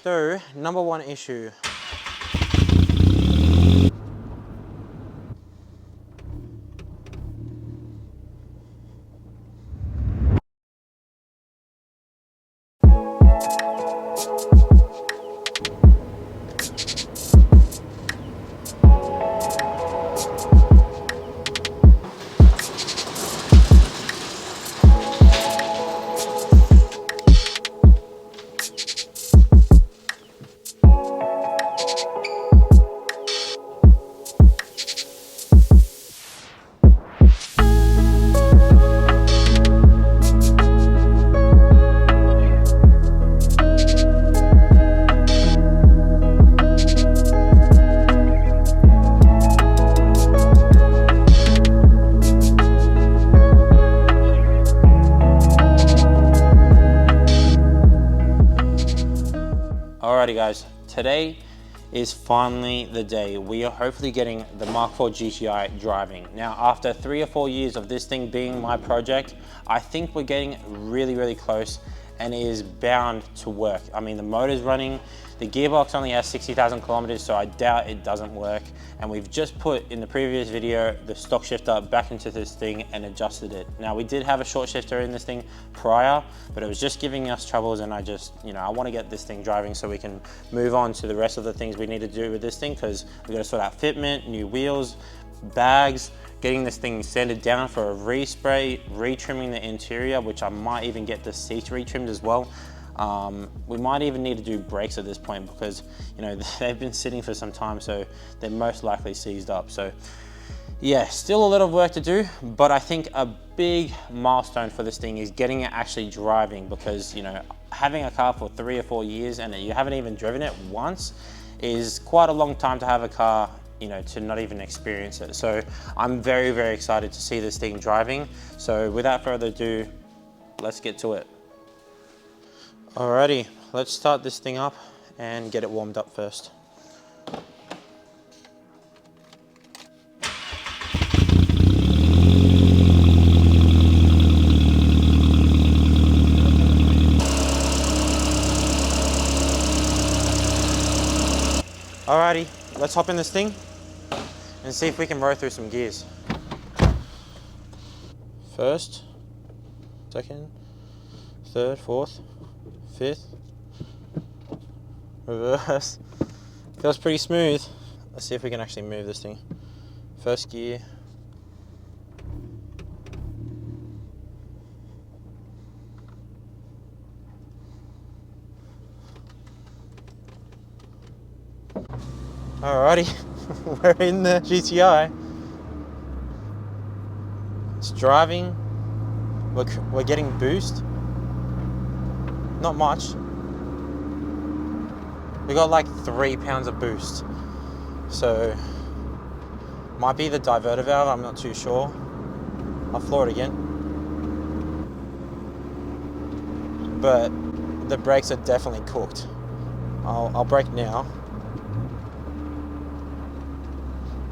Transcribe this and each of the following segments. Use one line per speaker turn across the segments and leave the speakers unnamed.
So, number one issue. Alrighty guys, today is finally the day. We are hopefully getting the Mark IV GTI driving. Now, after 3 or 4 years of this thing being my project, I think we're getting really close and it is bound to work. I mean, the motor's running, the gearbox only has 60,000 kilometers, so I doubt it doesn't work. And we've just put, in the previous video, the stock shifter back into this thing and adjusted it. Now, we did have a short shifter in this thing prior, but it was just giving us troubles, and I just, I want to get this thing driving so we can move on to the rest of the things we need to do with this thing, because we got to sort out fitment, new wheels, bags, getting this thing sanded down for a respray, retrimming the interior, which I might even get the seats retrimmed as well. We might even need to do brakes at this point because, they've been sitting for some time, so they're most likely seized up. So yeah, still a lot of work to do, but I think a big milestone for this thing is getting it actually driving, because, having a car for 3 or 4 years and you haven't even driven it once is quite a long time to have a car, to not even experience it. So I'm very excited to see this thing driving. So without further ado, let's get to it. Alrighty, let's start this thing up and get it warmed up first. Alrighty, let's hop in this thing and see if we can row through some gears. First, second, third, fourth, fifth, reverse. Feels pretty smooth. Let's see if we can actually move this thing. First gear. Alrighty, we're in the GTI. It's driving. We're getting boost. Not much. We got like 3 pounds of boost. So, might be the diverter valve, I'm not too sure. I'll floor it again. But the brakes are definitely cooked. I'll brake now.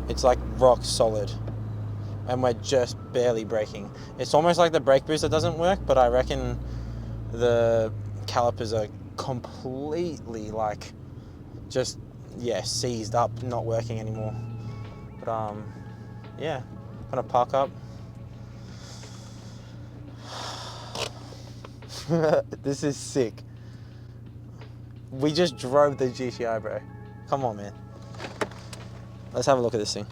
It's like rock solid. And we're just barely braking. It's almost like the brake booster doesn't work, but I reckon the calipers are completely seized up, not working anymore. But yeah, I'm gonna park up. This is sick. We just drove the GTI, bro. Come on, man. Let's have a look at this thing.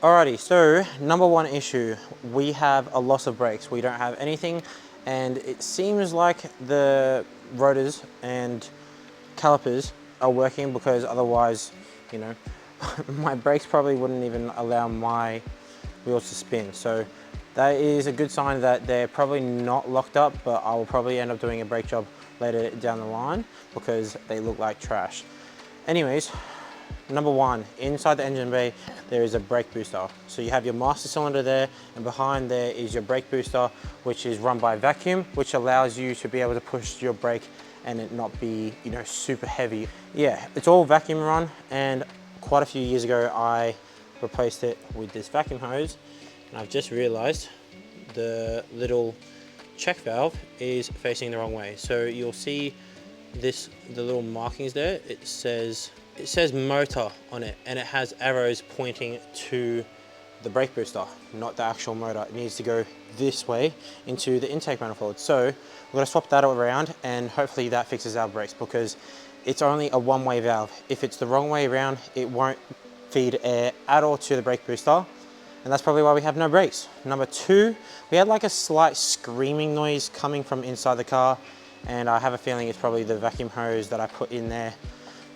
Alrighty, so number one issue, we have a loss of brakes. We don't have anything and it seems like the rotors and calipers are working, because otherwise, you know, my brakes probably wouldn't even allow my wheels to spin. So that is a good sign that they're probably not locked up, but I will probably end up doing a brake job later down the line because they look like trash. Anyways, number one, inside the engine bay, there is a brake booster. So you have your master cylinder there, and behind there is your brake booster, which is run by vacuum, which allows you to be able to push your brake and it not be, you know, super heavy. Yeah, it's all vacuum run, and quite a few years ago, I replaced it with this vacuum hose, and I've just realized the little check valve is facing the wrong way. So you'll see this, the little markings there, it says motor on it, and it has arrows pointing to the brake booster, not the actual motor. It needs to go this way into the intake manifold. So we're gonna swap that around, and hopefully that fixes our brakes, because it's only a one-way valve. If it's the wrong way around, it won't feed air at all to the brake booster, and that's probably why we have no brakes. Number two, we had like a slight screaming noise coming from inside the car, and I have a feeling it's probably the vacuum hose that I put in there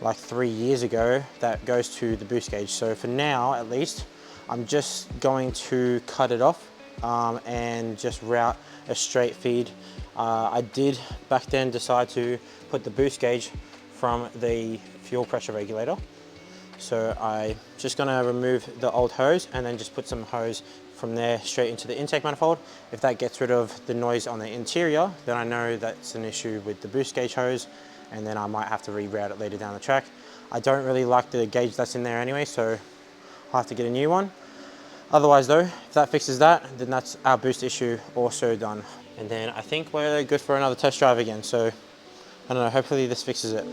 like 3 years ago that goes to the boost gauge. So for now, at least, I'm just going to cut it off and just route a straight feed. I did back then decide to put the boost gauge from the fuel pressure regulator. So I'm just gonna remove the old hose and then just put some hose from there straight into the intake manifold. If that gets rid of the noise on the interior, then I know that's an issue with the boost gauge hose, and then I might have to reroute it later down the track. I don't really like the gauge that's in there anyway, so I'll have to get a new one. Otherwise though, if that fixes that, then that's our boost issue also done. And then I think we're good for another test drive again. So I don't know, hopefully this fixes it.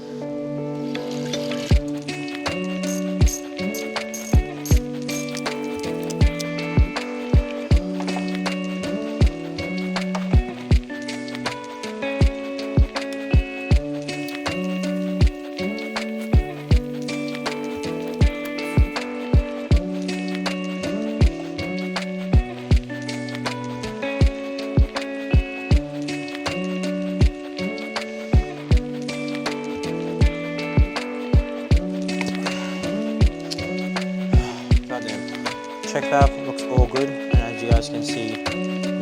Check valve looks all good, and as you guys can see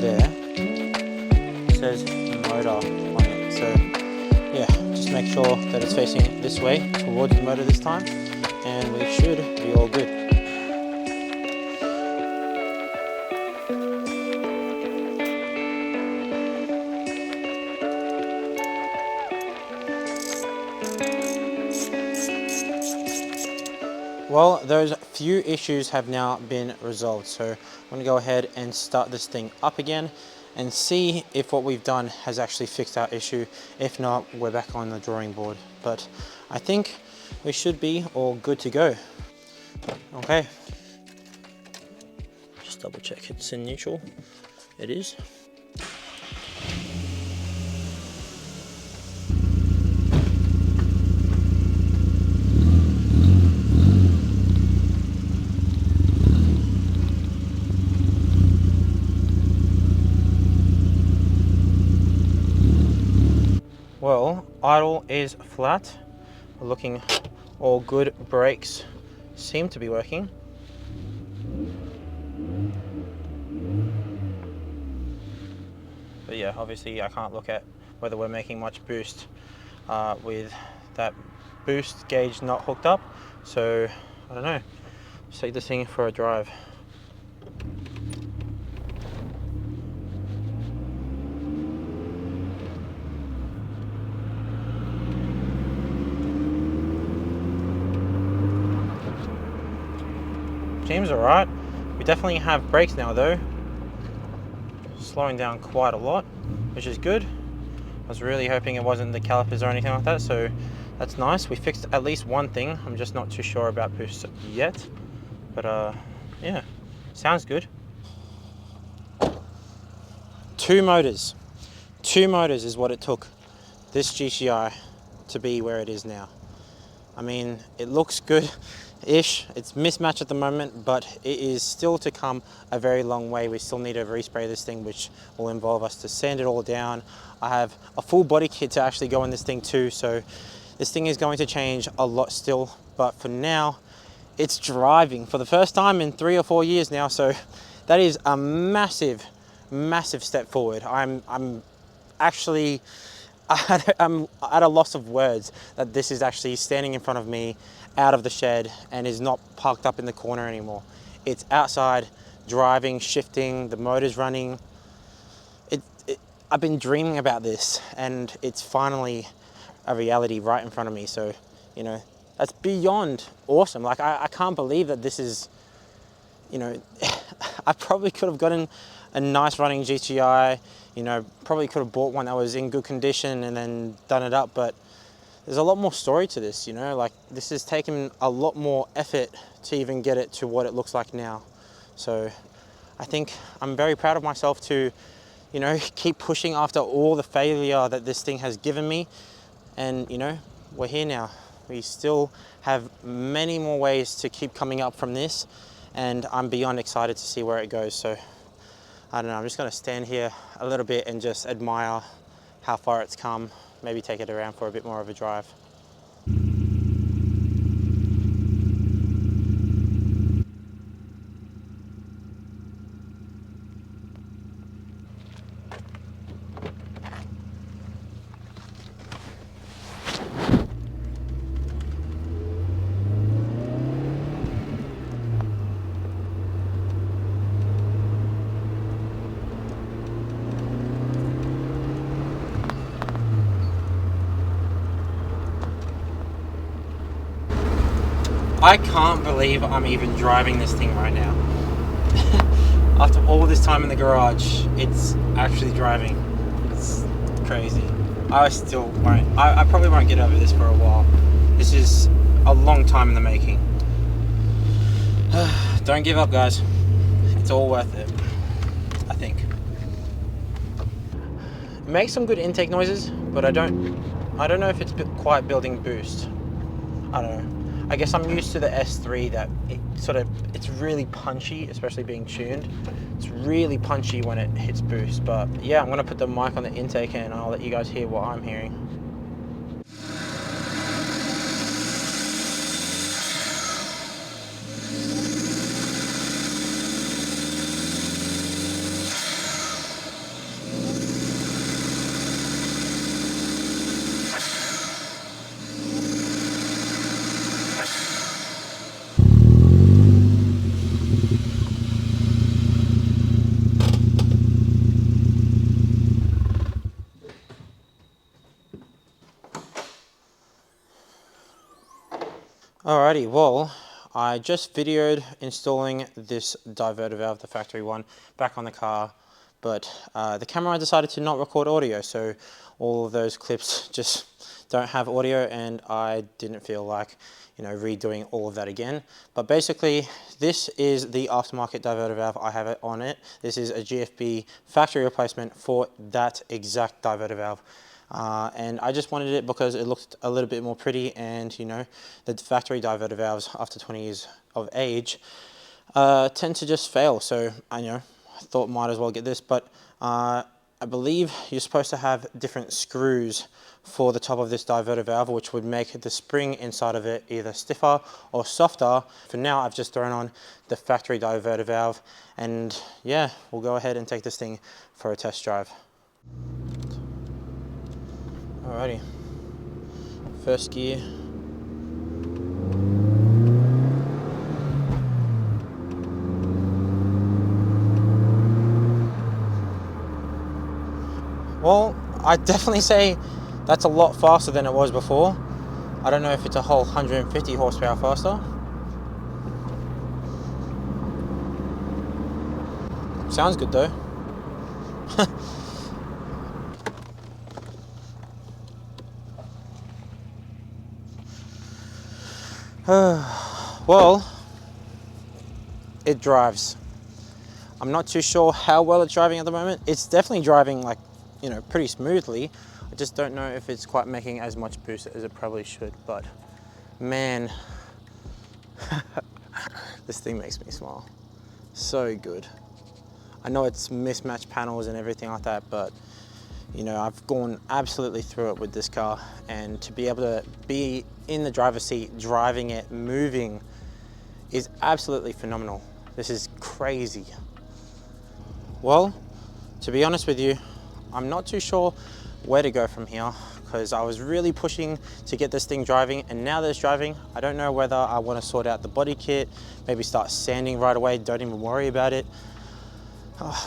there, it says motor on it. So yeah, just make sure that it's facing this way towards the motor this time, and we should be all good. Well, those few issues have now been resolved, so I'm going to go ahead and start this thing up again and see if what we've done has actually fixed our issue. If not, we're back on the drawing board, but I think we should be all good to go. Okay, just double check it's in neutral. It is. Well, idle is flat, looking all good. Brakes seem to be working. But yeah, obviously I can't look at whether we're making much boost with that boost gauge not hooked up. So I don't know, let's take this thing for a drive. Seems alright. We definitely have brakes now though. Slowing down quite a lot, which is good. I was really hoping it wasn't the calipers or anything like that, so that's nice. We fixed at least one thing. I'm just not too sure about boost yet, but yeah, sounds good. Two motors is what it took this GTI to be where it is now. I mean, it looks good. ish. It's mismatched at the moment, but it is still to come a very long way. We still need to respray this thing, which will involve us to sand it all down. I have a full body kit to actually go in this thing too, so this thing is going to change a lot still, but for now it's driving for the first time in 3 or 4 years now, so that is a massive step forward. I'm actually I'm at a loss of words that this is actually standing in front of me out of the shed and is not parked up in the corner anymore. It's outside, driving, shifting, the motor's running. I've been dreaming about this and it's finally a reality right in front of me. So, you know, that's beyond awesome. Like, I can't believe that this is, you know, I probably could have gotten a nice running GTI, you know, probably could have bought one that was in good condition and then done it up, but there's a lot more story to this, you know, like this has taken a lot more effort to even get it to what it looks like now. So I think I'm very proud of myself to, you know, keep pushing after all the failure that this thing has given me. And, you know, we're here now. We still have many more ways to keep coming up from this, and I'm beyond excited to see where it goes. So I don't know, I'm just gonna stand here a little bit and just admire how far it's come, maybe take it around for a bit more of a drive. I can't believe I'm even driving this thing right now. After all this time in the garage, it's actually driving. It's crazy. I still won't, I probably won't get over this for a while. This is a long time in the making. Don't give up, guys. It's all worth it, I think. It makes some good intake noises, but I don't know if it's quite building boost. I don't know. I guess I'm used to the S3 that it's really punchy, especially being tuned. It's really punchy when it hits boost, but yeah, I'm gonna put the mic on the intake and I'll let you guys hear what I'm hearing. Alrighty, well, I just videoed installing this diverter valve, the factory one, back on the car, but the camera decided to not record audio, so all of those clips just don't have audio, and I didn't feel like, you know, redoing all of that again. But basically, this is the aftermarket diverter valve. I have it on it. This is a GFB factory replacement for that exact diverter valve. And I just wanted it because it looked a little bit more pretty, and you know, the factory diverter valves after 20 years of age tend to just fail. So I thought might as well get this, but I believe you're supposed to have different screws for the top of this diverter valve, which would make the spring inside of it either stiffer or softer. For now, I've just thrown on the factory diverter valve, and yeah, we'll go ahead and take this thing for a test drive. Alrighty, first gear. Well, I'd definitely say that's a lot faster than it was before. I don't know if it's a whole 150 horsepower faster. Sounds good though. Well, it drives. I'm not too sure how well it's driving at the moment. It's definitely driving, like, you know, pretty smoothly. I just don't know if it's quite making as much boost as it probably should, but man,
This thing makes me smile. So good. I know it's mismatched panels and everything like that, but you know, I've gone absolutely through it with this car, and to be able to be in the driver's seat, driving it, moving, is absolutely phenomenal. This is crazy. Well, to be honest with you, I'm not too sure where to go from here, because I was really pushing to get this thing driving, and now that it's driving, I don't know whether I want to sort out the body kit, maybe start sanding right away, don't even worry about it.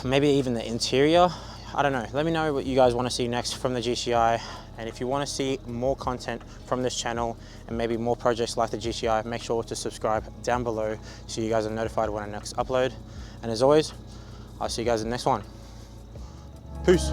Maybe even the interior. I don't know. Let me know what you guys want to see next from the GTI, and if you want to see more content from this channel and maybe more projects like the GTI, make sure to subscribe down below so you guys are notified when I next upload. And as always, I'll see you guys in the next one. Peace.